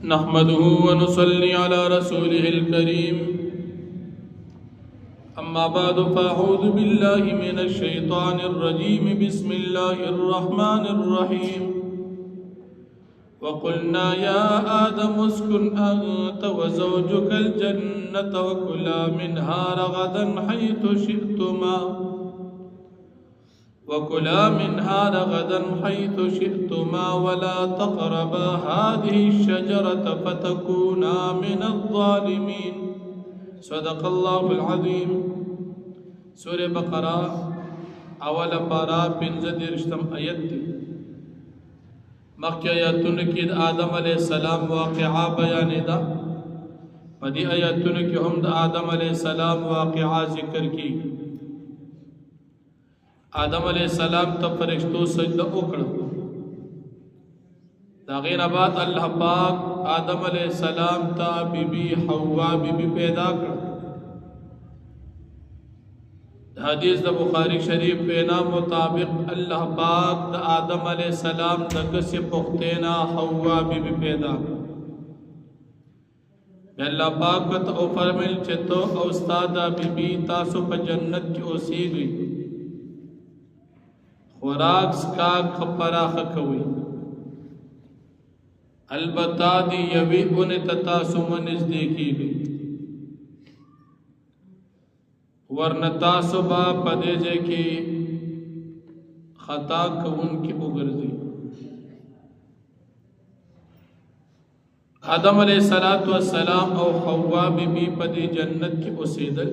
نحمده ونصلي على رسوله الكريم أما بعد فأعوذ بالله من الشيطان الرجيم بسم الله الرحمن الرحيم وقلنا يا آدم اسكن أنت وزوجك الجنة وكلا منها رغدا حيث شئتما ولا تقربا هذه الشجرة فتكونا من الظالمين صدق الله العظيم سورة بقرة اول پارا 15 آیت دی مخی آیاتون کی آدم علیہ السلام واقعہ بیانی دا پدی آیاتون کی ہم دا آدم علیہ السلام واقعہ ذکر کی آدم علیہ السلام تا فرشتو سجدہ اکڑ دا غیر بعد اللہ پاک آدم علیہ السلام تا بی بی حوا بی بی پیدا کر حدیث دا بخاری شریف پینا مطابق اللہ پاک دا آدم علیہ السلام دا کسی پختینا حوا بی بی پیدا کر اللہ پاک تا او فرمیل چھتو اوستادا بی بی تاسو پا جنت کی اوسی گئی خوراک سکاک خپراخ کوئی البتہ دی یوی انت تاسو منز دیکھی گئی ورنتاسو با پدیجے کی خطا کون کی اگرزی آدم علیہ السلام او حوا بی بی پدی جنت کی اسیدل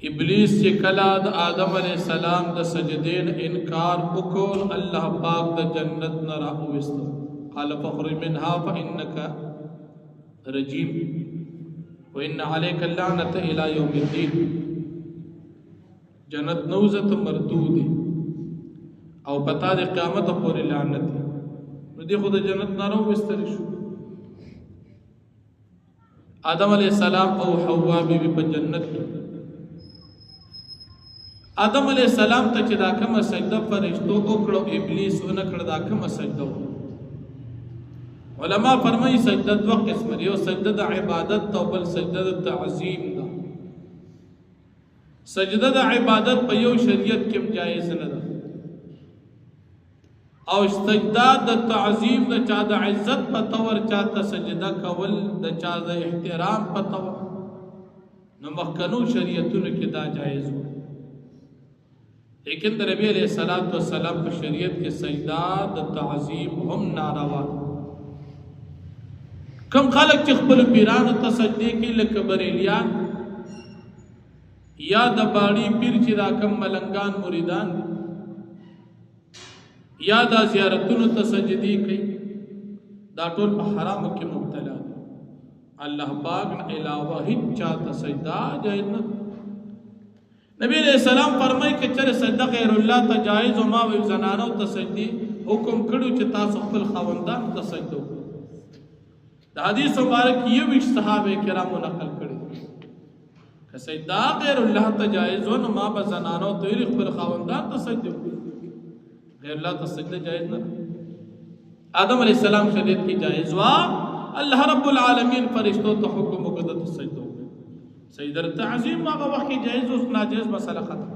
ابلیس چی کلا دا آدم علیہ السلام دا سجدین انکار بکول اللہ پاک دا جنت نرا اوستا قال فخرج منها فإنك رجیم وإن عليك اللعنة إلى يوم الدین جنت نوزت مردودی او پتا دے قیامت پوری لعنتی ندی خود جنت نرا اوستا رشو آدم علیہ السلام او حوا بی بی پا جنت کی آدم علیہ السلام تا چی دا کم سجدہ فرشتو اکڑو ابلیس انکڑ دا کم سجدہ علماء فرمائی سجدہ دو قسم دیو سجدہ دا عبادت تا بل سجدہ دا تعظیم دا سجدہ دا عبادت پا یو شریعت کم جائز ندا او سجدہ دا تعظیم دا چا دا عزت پا طور چاہتا سجدہ کول دا چا دا احترام پا طور نمخکنو شریعتون کی دا جائز ہو لیکن نبی علیہ السلام پر شریعت کے سجدہ دا تعظیم ہم ناروا کم خالق چخبل پیران تا سجدے کی لکبریلیان یا دا باڑی پیر چی دا کم ملنگان مریدان یا دا زیارتون تا سجدی کی دا طول پا حرام کی مبتلا اللہ پاک نا علاوہ ہی چاہتا سجدہ جائز نہ نبی علیہ السلام فرمائی کہ چرے سجدہ غیر اللہ تا جائز و ما و زنانو تا سجدی حکم کڑو چی تاسو خپل خواندان تا سجدو دا حدیث مبارک یہ بھی صحابہ کرام نقل کڑی کہ سجدہ غیر اللہ تا جائز و ما با زنانو تا خپل خواندان تا سجدو غیر اللہ تا سجدہ جائز نہ آدم علیہ السلام شریعت کی جائز و اللہ رب العالمین فرشتو تا حکم مقدد سجدو سیدر تعظیم آگا وقتی جائز اس ناجائز مسئلہ ختم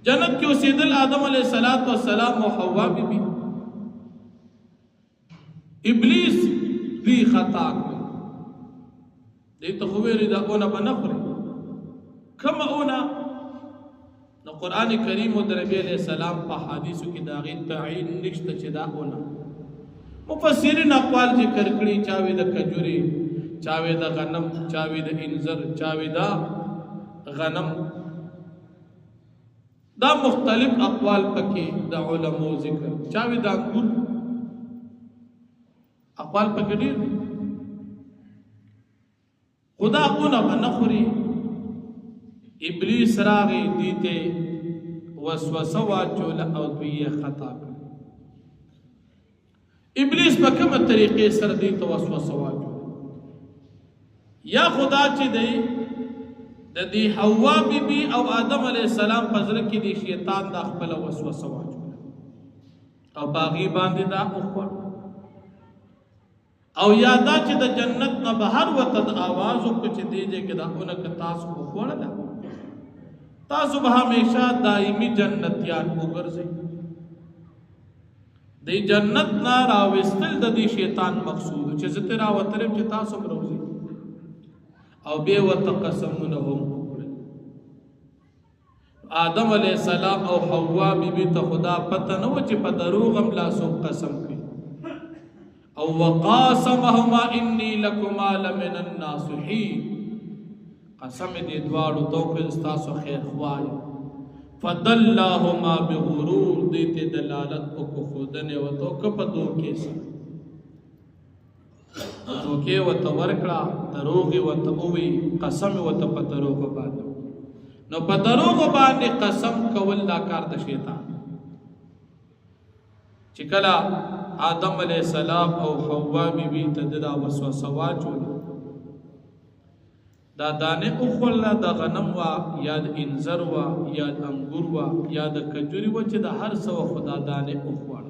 جنت کی اسیدل آدم علیہ السلام و حوا بی بی ابلیس بھی خطا دیتا خویری دا اونا بنفر کم اونا نا قرآن کریم و نبی علیہ السلام پا حدیثو کی داغی تعین نشتا چی دا اونا مفسرین اقوال ذکر کری چاوی دا کجوری چاوی دا غنم چاوی دا انزر چاوی دا غنم دا مختلف اقوال پکی دا علماء ذکر چاوی دا انگور اقوال پکی دیر خدا اونا بنخوری ابلیس راغی دیتے وسوسوا چولا او دوی خطا کر ابلیس پا کم طریقے سر دیتا وسوسوا چولا یا خدا چی دی دی حوا بی بی او آدم علیہ السلام پزر کی دی شیطان دا خپل وسوسه واچوله او باغی باندې دا اوخوړ او یادا چې د جنت نه بهر وته د आवाज او چې دیږي کې دا اونک تاسو اوخوړل تاسو به همیشه دایمي جنتیان وګرځئ د جنت نه راوستل د دې شیطان مقصود چې زته راوترم چې تاسو مروزي او به وتقسمونه هم آدم علیہ السلام او حوا بی بی ته خدا پته نو چې په دروغ هم لاسو قسم کوي او وقاسمهما انی لکما لمن الناصحین قسم دې دواړو توکل تاسو خیر خوای فدلهما بغرور دې دلالت او خودنه او تو په دوکې سره دوکې او تورکړه دروغ او تووي قسم او ته په دروغ باندې نو په دروغ باندې قسم کول دا کار د شیطان چې کله آدم علیہ السلام او حوا بی بی ته دا وسوسه واچول دا دانه او خلا د غنم وا یا د انزر وا یا د انګور وا یا د کجوري و چې د هر څو خدا دانه او خوړ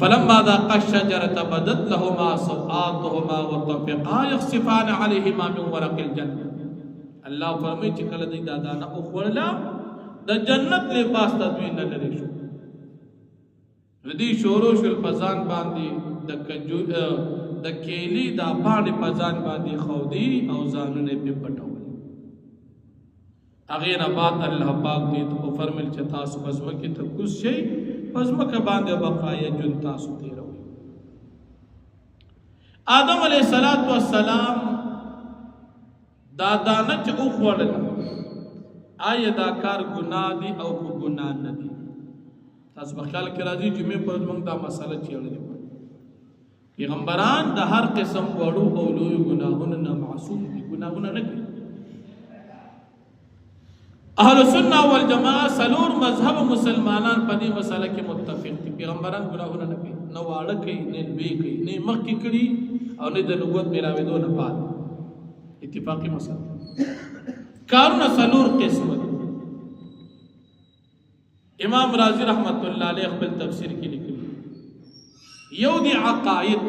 فلما ذاق الشجرة بدت لهما سوآتهما وطفقا يخصفان عليهما من ورق الجنة الله فرمایي چې کله دې دا دانه او خړلا د جنت لباس تدوین نه لري شو ردی شورو شل پزان باندې د کجو د کېلی دا باندې پزان باندې خودي او ځانونه په پټول اغه نه بعد الله پاک دې تو فرمایي چې تاسو پزما کې ته کوم شي پزما کې باندې بقایا جن تاسو تیروي آدم علیہ السلام دا دانه چې او خوړل آیا دا کار ګناه دي او کو ګناه نه دي تاسو په خیال کې راځي چې موږ پر موږ دا مسله چیرلې پیغمبران د هر قسم وړو او لوی ګناهونو نه معصوم دي ګناهونه نه کوي اهل سنت والجماعت سلور مذهب مسلمانان په دې مسله کې متفق دي پیغمبران ګناهونه نه کوي نو واړه کوي نه لوی کوي نه مخکې کړي او نه د نبوت میراویدو نه پات اتفاقی مسله کارونه سلور قسم امام رازی رحمت الله علیه خپل تفسیر کې لیکلی یو دی عقاید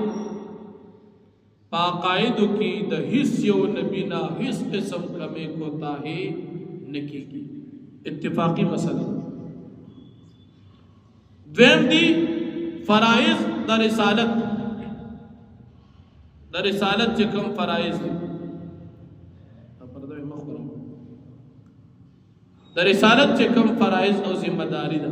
په عقایدو کې د هیڅ یو نبی نه هیڅ قسم کمې کوتاهی نکېږي اتفاقی مسله دویم دی فرائض د رسالت چې کوم فرائض دي د رسالت چې کوم فرائض او ذمہ داری ده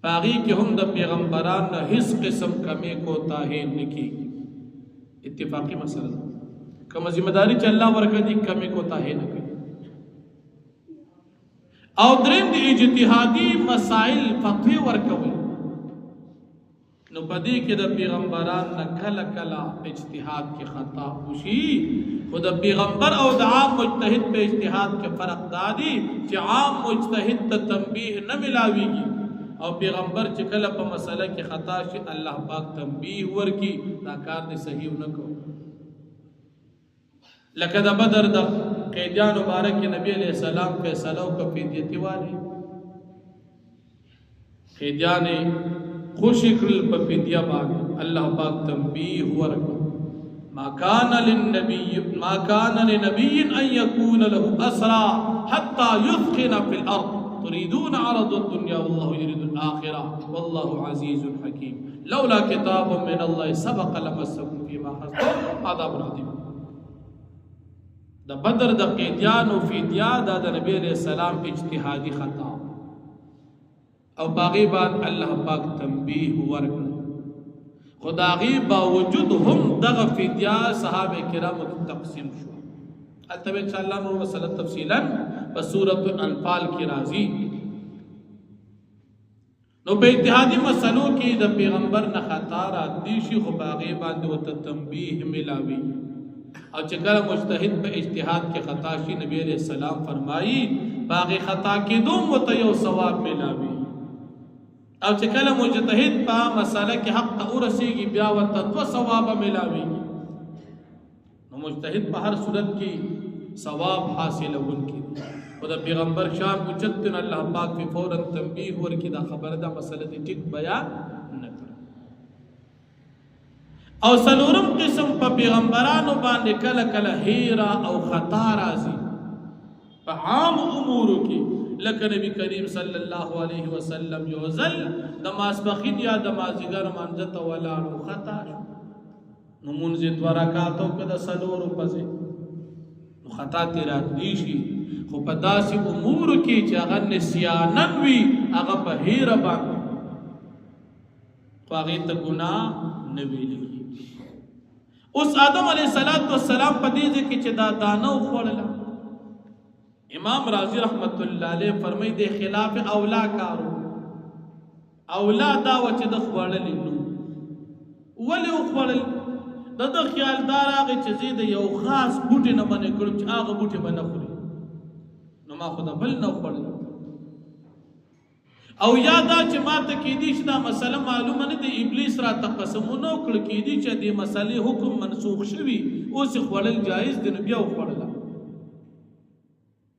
باغی کې هم د پیغمبران نه هیڅ قسم کمی کوتاهی نه کیږي اتفاقی مسله ده کوم ذمہ داری چې الله ورکړي دي کمی کوتاهی نه کوي او دریم د اجتهادي مسائل فقهي ورکوي نو پدې کې د پیغمبران نه کله کله اجتهاد کې خطا وشي خو د پیغمبر او د عام مجتهد په اجتهاد کې فرق دادي چې عام مجتهد ته تنبیه نه ملاويږي او پیغمبر چې کله په مسله کې خطا شي الله پاک تنبیه ورکي دا کار دې صحیح نه کو لکه د بدر د قیدیان مبارک نبی علیہ السلام فیصله او کفیدیتی والی قیدیان خوشی کړل په فدیه باندې الله پاک تنبیه ورکړ ما كان للنبي ان يكون له اسرى حتى يثخن في الارض تريدون عرض الدنيا والله يريد الاخره والله عزيز حكيم لولا كتاب من الله سبق لمسكم فيما اخذتم عذاب عظيم د بدر د قیدیان او فدیه د نبی علیہ السلام اجتهادي خطا او باغی بعد الله پاک تنبیه ورکړ خداغي باوجود هم دغه فدیه صحابه کرامو تقسیم شو البته ان شاء الله نور مسله تفصیلا په سورۃ الانفال کې راځي نو په اجتهادي مسلو کې د پیغمبر نه خطا را دي شي خو باغی باندې وت تنبیه ملاوي او چې کله مجتهد په اجتهاد کې خطا شي نبی علیہ السلام فرمایي باغی خطا کې دوم وت یو ثواب ملاوي او چې کله مجتهد په مسله کې حق ته ورسیږي بیا ورته دو ثواب ملاويږي نو مجتهد په هر صورت کې ثواب حاصلون کی او د پیغمبر شان اوچتن الله پاک په فورا تنبیه ورکی دا خبره دا مسله دې ټیک بیان نه کړ. او سلورم قسم په پیغمبرانو باندې کله کله هیرا او خطا راځي په عام امورو کې، لکه نبی کریم صلی الله علیه وسلم یو ځل د ماسپخین یا د مازدیګر مانځه ته ولاړو، خطا شو، نو مونځ یې 2 رکعاتو کې د څلورو پسې نو خطا ترې راتلی شي. خو په داسې امورو کې چې هغه نسیانن وي، هغه په هیره باندې، خو هغې ته ګناه نه ویل کېږي. اوس آدم علیه السلام په دې ځای کې چې دا دانه وخوړله، امام رازی رحمت الله علیه فرمای دی خلاف اولا کارو، اولا دا و چې د خوړلې نو ولې وخوړل؟ د خیال دار هغه چې زه د یو خاص بوټي نه باندې کړم چې هغه بوټي به نه خوري، نو ما خو د بل نه وخوړل. او یا دا چې ما ته کېدی چې دا مسله معلومه نه دی، ابلیس را ته قسمونه وکړه کېدی چې دې مسلې حکم منسوخ شوي، اوس خوړل جایز دی، نو بیا وخوړله.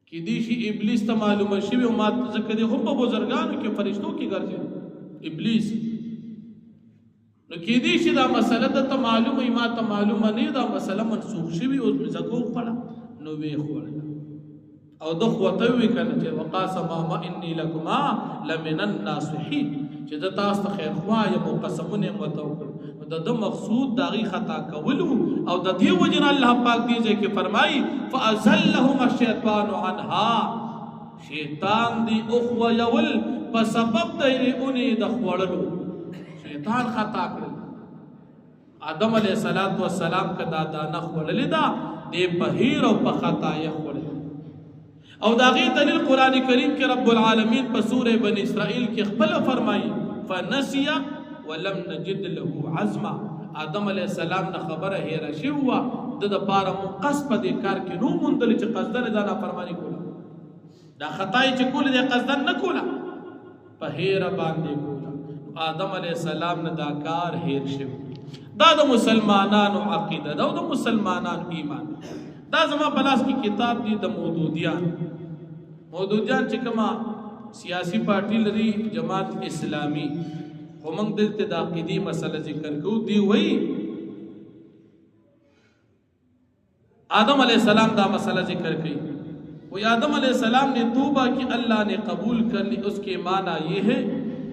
کېدی شي ابلیس ته معلومه شوي او ما ځکه دی هم په بزرګانو کې فرشتو کې ګرځي ابلیس، نو کېدی شي دا مسله ته معلومه ما ته معلومه نه، دا مسله منسوخ شوي، اوس مې ځکه وخوړه نو ویې خوړله. او د خوته وی کنه چې وقاسما انی لکما لمن الناصحین، چې د تاسو ته خیر خوا یم او قسمونه مته وکړ. د مقصود داغي خطا کولو، او د دې وجنه الله پاک دې کې فرمایي فازلهما الشیطان عنها، شیطان دی اخو یول په سبب د اونې د خوړلو شیطان خطا کړ. آدم علیه السلام کدا دانه خوړلې دا دې په هیر او په خطا یې خوړل. او داغی دلیل قرآن کریم کے رب العالمین په سورہ بنی اسرائیل کی خپل فرمائی فنسی ولم نجد له عزما، آدم علیہ السلام نه خبره هیره شوه، د پاره قصد په دې کار کې نو مندل چې قصدن دا نافرمانی کوله، دا خطای چې کوله دې قصدن نه کوله، په هیره باندې کوله. آدم علیہ السلام نه دا کار هیر شوه. دا د مسلمانانو عقیده دا د مسلمانانو ایمان. دا زما بلاس کی کتاب دی د مودودیان چې کومه سیاسی پارٹی لري جماعت اسلامی، خو موږ دلته د عقیدې مسله ذکر کوو. دی وایي آدم علیہ السلام دا مسئلہ ذکر کی، وہ آدم علیہ السلام نے توبہ کی اللہ نے قبول کر لی. اس کے معنی یہ ہے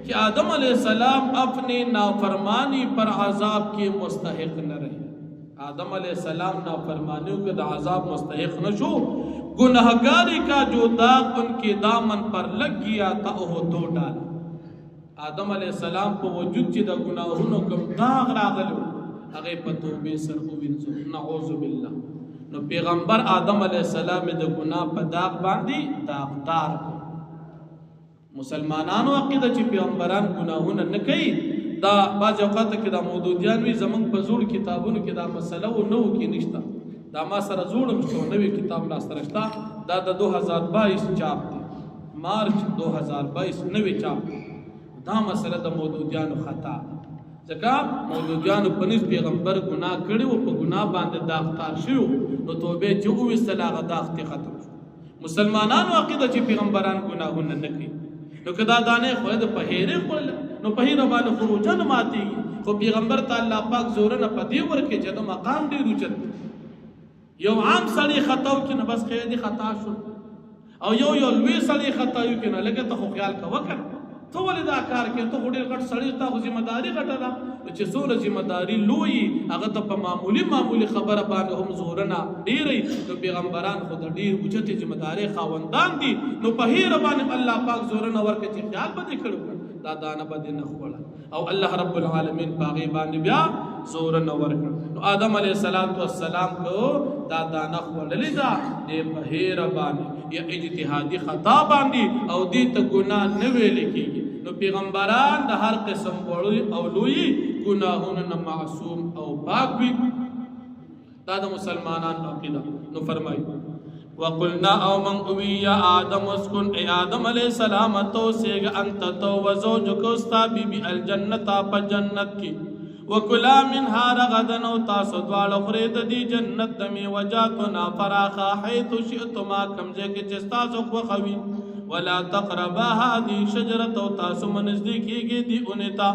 کہ آدم علیہ السلام اپنے نافرمانی پر عذاب کے مستحق نہ رہے. آدم علیہ السلام نافرمانیوں کے عذاب مستحق نہ شو، گناہگاری کا جو داغ ان کے دامن پر لگ گیا تھا وہ دھو ڈالا. آدم علیہ السلام کو وجود چې د گناہونو کوم داغ راغلو هغه په توبې سره ووینځو، نعوذ بالله. نو پیغمبر آدم علیہ السلام د گناہ په داغ باندې داغدار. مسلمانانو عقیده چې پیغمبران گناهونه نه کوي، دا بعض اوقات کې دا مودودیان وي زمونږ په زوړ کتابونو کې دا مسله و نو کې نشته. دا ما سره زوړم شو نوې کتاب لا سره شته، دا د 2022 چاپ دی، مارچ 2022 نوې چاپ. دا مسله د مودودیانو خطا، ځکه مودودیانو په نس پیغمبر ګناه کړي او په ګناه باندې داغدار شو، نو توبه چې وویستله هغه داغ ختم شو. مسلمانانو عقیده چې پیغمبران ګناهونه نه کوي، نو کدا دانه خو د پهیره خپل نو پهیره باندې خروجن ماتي. خو پیغمبر تعالی پاک زور نه پدی ورکه چې د مقام دی روچت. یو عام سړی خطا او کنه بس خیر دی خطا شو، او یو لوی سړی خطا یو کنه لکه ته خو خیال کا وکړه ته ولې دا کار کې، ته ډېر غټ سړی ته ذمہ داری غټه ده، چې څوره ذمہ داری لوی هغه ته په معمولی خبره باندې هم زورنه ډېرې. نو پیغمبران خو د ډېر اوچتې ذمہ داری خاوندان دي، نو په هیر باندې الله پاک زورنه ورکړي چې خیال به دې کړو دا دانه به دې نه خوړه، او الله رب العالمین باغې باندې بیا زورنه ورکړ. نو آدم علیہ السلام کو دا دانه خوړلې ده دې په هیر باندې یا اجتهادي خطا باندې، او دې ته ګناه نه ویل کېږي. نو پیغمبران د هر قسم وړوي او لوی ګناهونو نه معصوم او پاک وي. دا د مسلمانانو عقیده. نو فرمایي وقلنا او من اوی یا آدم اسکن، اے آدم علیہ السلام تو سیگ انت تو وزوجک استا بی بی الجنت پا جنت کی، وکلا منها رغدا او تاسو دواړه خورئ د دې جنت د میوجاتو نه فراخا حیث شئتما کوم ځای کې چې ستاسو خوښوي ولا تقربا هذه شجرة او تاسو منزدیک کیږي دی اونتا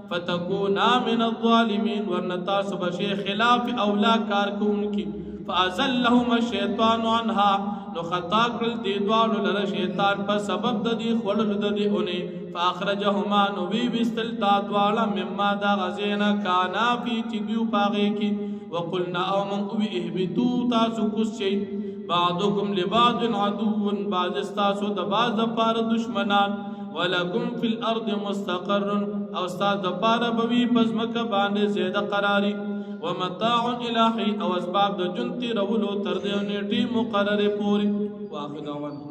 فتكونا من الظالمين ورنه تاسو بشي خلاف اولا کار کوونکی فازلهما الشیطان عنها نو خطا کړل دی دوالو لره شیطان په سبب د دې خړل د دې اونې فاخرجهما نو وی وستل تا دواله مما دا غزینا کانا فی تیو پاغه کی وقلنا او من او اهبطوا تاسو کوشي بعضکم لبعض عدو بعض استاسو د بعض د پاره دشمنان ولکم فی الارض مستقر او استاد د پاره بوی پزمکه باندې زیاده قراری ومتاع الى حين او اسباب د جنتی رولو تر دې نیټه مقرره پوری واخذ